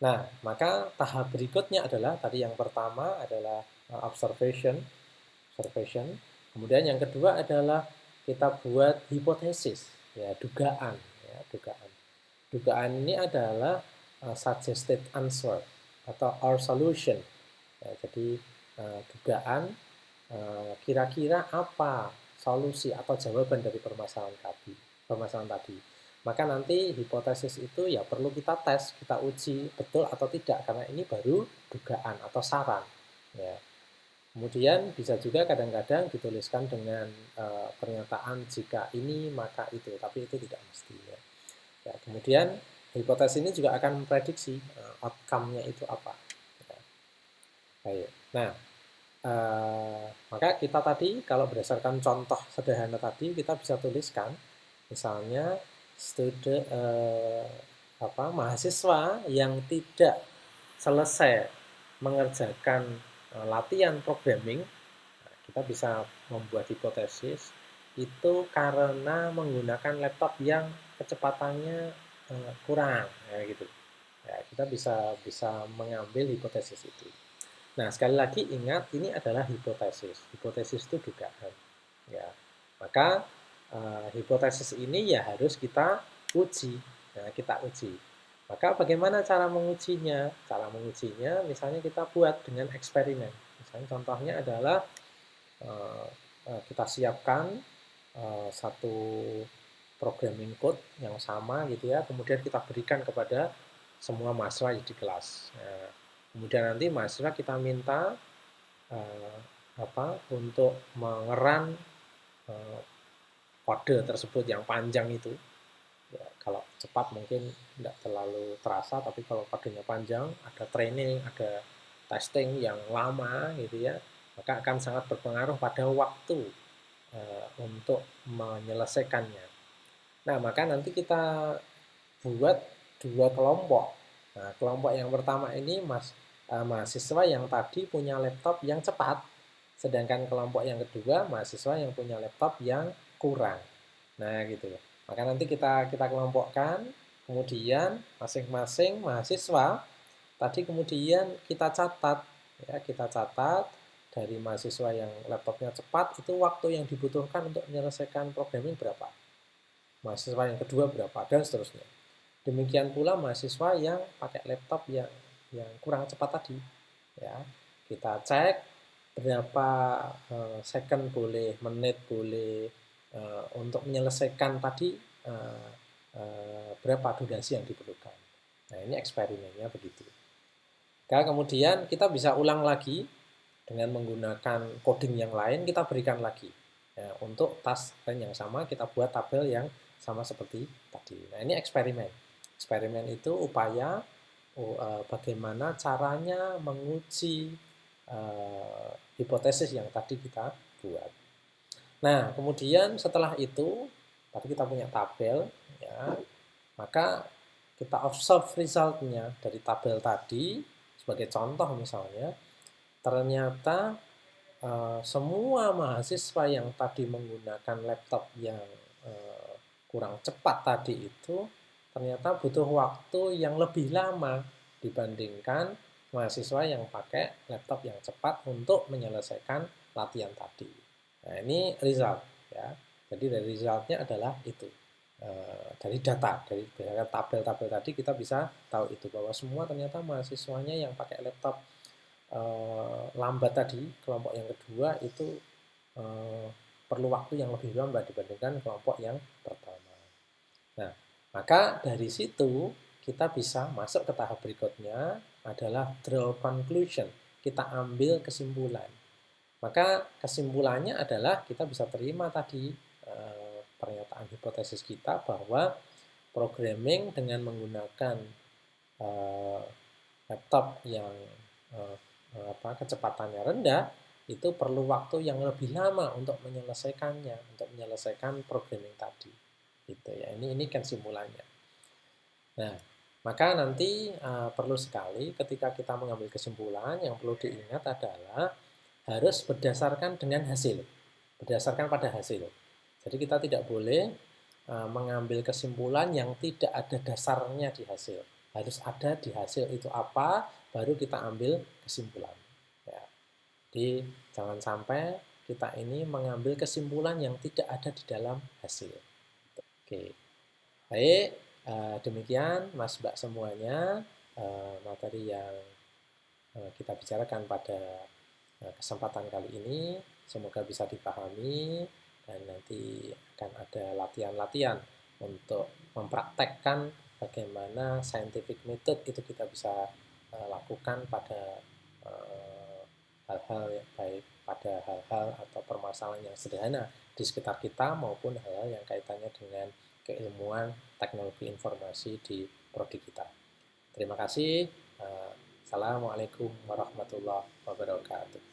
Nah, maka tahap berikutnya adalah tadi yang pertama adalah observation. Kemudian yang kedua adalah kita buat hipotesis, ya dugaan, ya dugaan. Dugaan ini adalah suggested answer atau our solution. Ya, jadi dugaan kira-kira apa solusi atau jawaban dari permasalahan tadi. Maka nanti hipotesis itu ya perlu kita tes, kita uji betul atau tidak, karena ini baru dugaan atau saran. Ya. Kemudian bisa juga kadang-kadang dituliskan dengan pernyataan jika ini maka itu, tapi itu tidak mesti. Ya. Ya, kemudian hipotesis ini juga akan memprediksi outcome-nya itu apa. Ya. Baik. Nah, maka kita tadi kalau berdasarkan contoh sederhana tadi kita bisa tuliskan misalnya mahasiswa yang tidak selesai mengerjakan latihan programming, kita bisa membuat hipotesis itu karena menggunakan laptop yang kecepatannya kurang, ya gitu. Ya, kita bisa bisa mengambil hipotesis itu. Nah, sekali lagi ingat ini adalah hipotesis. Hipotesis itu dugaan. Ya. Maka hipotesis ini ya harus kita uji. Nah, kita uji. Maka bagaimana cara mengujinya? Cara mengujinya misalnya kita buat dengan eksperimen. Misalnya contohnya adalah kita siapkan satu programming code yang sama gitu ya, kemudian kita berikan kepada semua mahasiswa di kelas. Nah, kemudian nanti mahasiswa kita minta untuk mengeran kode tersebut yang panjang itu. Ya, kalau cepat mungkin tidak terlalu terasa, tapi kalau kodenya panjang, ada training, ada testing yang lama gitu ya, maka akan sangat berpengaruh pada waktu untuk menyelesaikannya. Nah, maka nanti kita buat dua kelompok. Nah, kelompok yang pertama ini mahasiswa yang tadi punya laptop yang cepat, sedangkan kelompok yang kedua mahasiswa yang punya laptop yang kurang. Nah, gitu. Maka nanti kita kelompokkan, kemudian masing-masing mahasiswa tadi kemudian kita catat, ya kita catat dari mahasiswa yang laptopnya cepat itu waktu yang dibutuhkan untuk menyelesaikan programming berapa, mahasiswa yang kedua berapa, dan seterusnya. Demikian pula mahasiswa yang pakai laptop yang kurang cepat tadi, ya kita cek berapa second boleh, menit boleh untuk menyelesaikan tadi berapa durasi yang diperlukan. Nah, ini eksperimennya begitu. Nah, kemudian kita bisa ulang lagi dengan menggunakan coding yang lain, kita berikan lagi. Ya, untuk task yang sama kita buat tabel yang sama seperti tadi. Nah, ini eksperimen. Eksperimen itu upaya bagaimana caranya menguji hipotesis yang tadi kita buat. Nah, kemudian setelah itu, tadi kita punya tabel, ya, maka kita observe resultnya dari tabel tadi. Sebagai contoh misalnya, ternyata semua mahasiswa yang tadi menggunakan laptop yang kurang cepat tadi itu ternyata butuh waktu yang lebih lama dibandingkan mahasiswa yang pakai laptop yang cepat untuk menyelesaikan latihan tadi. Nah, ini result ya. Jadi dari resultnya adalah itu. Dari data, dari tabel-tabel tadi kita bisa tahu itu bahwa semua ternyata mahasiswanya yang pakai laptop lambat tadi, kelompok yang kedua itu perlu waktu yang lebih lambat dibandingkan kelompok yang pertama. Nah, maka dari situ kita bisa masuk ke tahap berikutnya adalah draw conclusion. Kita ambil kesimpulan. Maka kesimpulannya adalah kita bisa terima tadi pernyataan hipotesis kita bahwa programming dengan menggunakan laptop yang kecepatannya rendah itu perlu waktu yang lebih lama untuk menyelesaikannya, untuk menyelesaikan programming tadi. Gitu ya. Ini kesimpulannya. Nah, maka nanti perlu sekali ketika kita mengambil kesimpulan yang perlu diingat adalah harus berdasarkan dengan hasil, berdasarkan pada hasil. Jadi kita tidak boleh mengambil kesimpulan yang tidak ada dasarnya di hasil. harus ada di hasil itu apa, baru kita ambil kesimpulan. Ya. Jadi jangan sampai kita ini mengambil kesimpulan yang tidak ada di dalam hasil. Oke, baik, demikian Mas Mbak semuanya materi yang kita bicarakan pada kesempatan kali ini. Semoga bisa dipahami dan nanti akan ada latihan-latihan untuk mempraktekkan bagaimana scientific method itu kita bisa lakukan pada hal-hal yang baik, pada hal-hal atau permasalahan yang sederhana di sekitar kita maupun hal-hal yang kaitannya dengan keilmuan teknologi informasi di prodi kita. Terima kasih. Assalamualaikum warahmatullahi wabarakatuh.